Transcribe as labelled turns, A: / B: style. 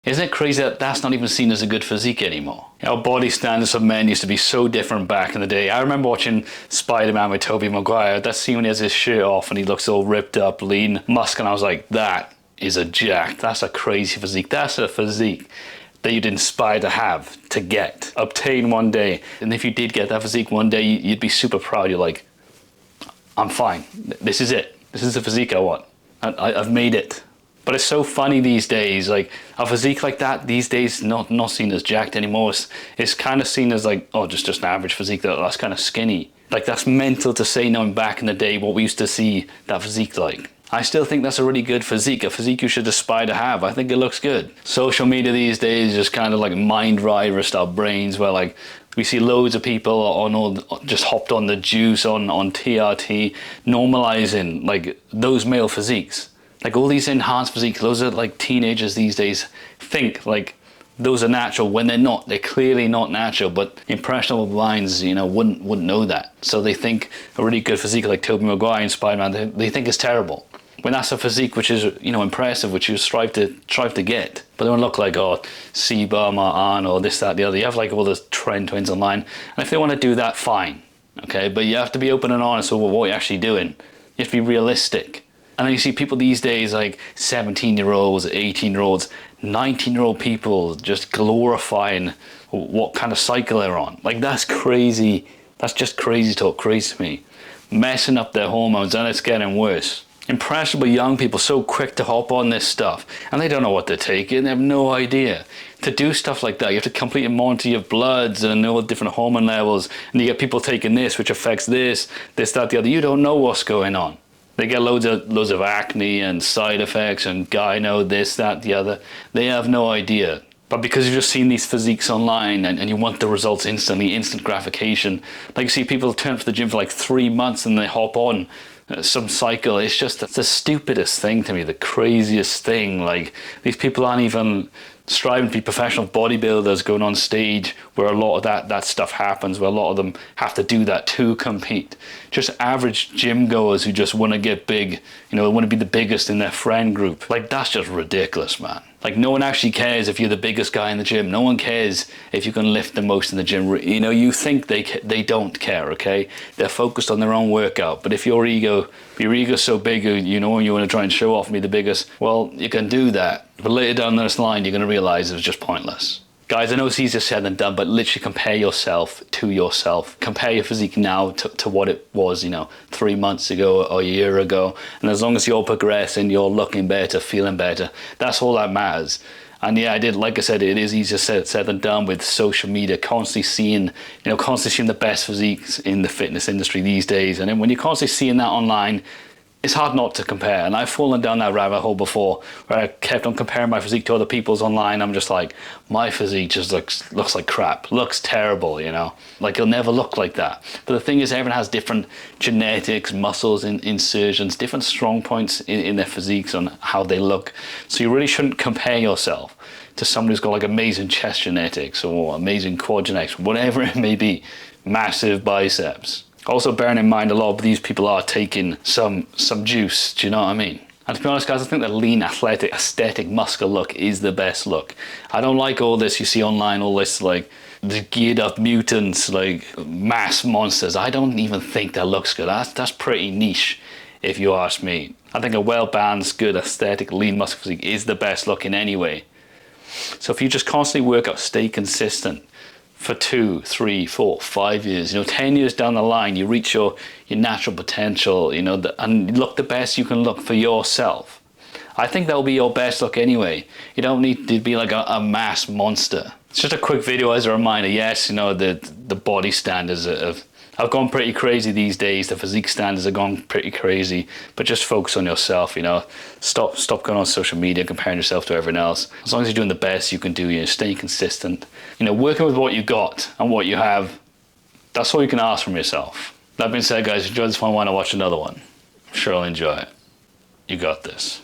A: Isn't it crazy that that's not even seen as a good physique anymore? Our body standards for men used to be so different back in the day. I remember watching Spider-Man with Tobey Maguire. That scene when he has his shirt off and he looks all ripped up, lean, muscular. I was like, that is a jack. That's a crazy physique. That's a physique that you'd inspire to have, to get, obtain one day. And if you did get that physique one day, you'd be super proud. You're like, I'm fine. This is it. This is the physique I want. I've made it. But it's so funny these days, like a physique like that these days not seen as jacked anymore. It's kind of seen as like, oh, just an average physique, that's kind of skinny. Like that's mental to say now back in the day what we used to see that physique like. I still think that's a really good physique, a physique you should aspire to have. I think it looks good. Social media these days is just kind of like mind virus our brains, where like we see loads of people on all just hopped on the juice on TRT, normalizing like those male physiques. Like all these enhanced physiques, those are like teenagers these days think like those are natural when they're not. They're clearly not natural, but impressionable minds, you know, wouldn't know that. So they think a really good physique like Tobey Maguire and Spider-Man, they think is terrible. When that's a physique which is, you know, impressive, which you strive to get. But they don't look like, oh, C-Bum or Arnold, this, that, the other. You have like all those trend twins online. And if they want to do that, fine. Okay, but you have to be open and honest with what you're actually doing. You have to be realistic. And then you see people these days like 17-year-olds, 18-year-olds, 19-year-old people just glorifying what kind of cycle they're on. Like that's crazy. That's just crazy talk, crazy to me. Messing up their hormones, and it's getting worse. Impressionable young people so quick to hop on this stuff and they don't know what they're taking. They have no idea. To do stuff like that, you have to completely monitor your bloods and all the different hormone levels, and you get people taking this which affects this, that, the other. You don't know what's going on. They get loads of acne and side effects and gyno, this, that, the other. They have no idea. But because you've just seen these physiques online and you want the results instantly, instant gratification. Like you see people turn up to the gym for like 3 months and they hop on some cycle. It's just the stupidest thing to me, the craziest thing. Like these people aren't even striving to be professional bodybuilders going on stage where a lot of that stuff happens, where a lot of them have to do that to compete. Just average gym goers who just want to get big, you know, want to be the biggest in their friend group. Like that's just ridiculous, man. Like no one actually cares if you're the biggest guy in the gym. No one cares if you can lift the most in the gym. You know, you think they don't care, okay? They're focused on their own workout. But if your ego's so big, you know, you want to try and show off and be the biggest, well, you can do that. But later down this line, you're going to realize it was just pointless. Guys, I know it's easier said than done, but literally compare yourself to yourself. Compare your physique now to what it was, you know, 3 months ago or a year ago. And as long as you're progressing, you're looking better, feeling better, that's all that matters. And yeah, like I said, it is easier said than done with social media, constantly seeing the best physiques in the fitness industry these days. And then when you're constantly seeing that online, it's hard not to compare. And I've fallen down that rabbit hole before where I kept on comparing my physique to other people's online. I'm just like, my physique just looks like crap, looks terrible, you know, like it'll never look like that. But the thing is, everyone has different genetics, muscles, insertions, different strong points in their physiques on how they look. So you really shouldn't compare yourself to somebody who's got like amazing chest genetics or amazing quad genetics, whatever it may be, massive biceps. Also bearing in mind, a lot of these people are taking some juice, do you know what I mean? And to be honest, guys, I think the lean, athletic, aesthetic, muscular look is the best look. I don't like all this you see online, all this like the geared up mutants, like mass monsters. I don't even think that looks good. That's pretty niche, if you ask me. I think a well-balanced, good aesthetic, lean, muscular physique is the best looking anyway. So if you just constantly work out, stay consistent, for 2, 3, 4, 5 years, you know, 10 years down the line, you reach your natural potential, you know, and look the best you can look for yourself. I think that'll be your best look anyway. You don't need to be like a mass monster. It's just a quick video as a reminder. Yes, you know, the body standards have gone pretty crazy these days. The physique standards have gone pretty crazy, but just focus on yourself, you know. Stop going on social media, comparing yourself to everyone else. As long as you're doing the best you can do, you know, staying consistent, you know, working with what you got and what you have, that's all you can ask from yourself. That being said, guys, enjoy this one. Why not watch another one? I'm sure I'll enjoy it. You got this.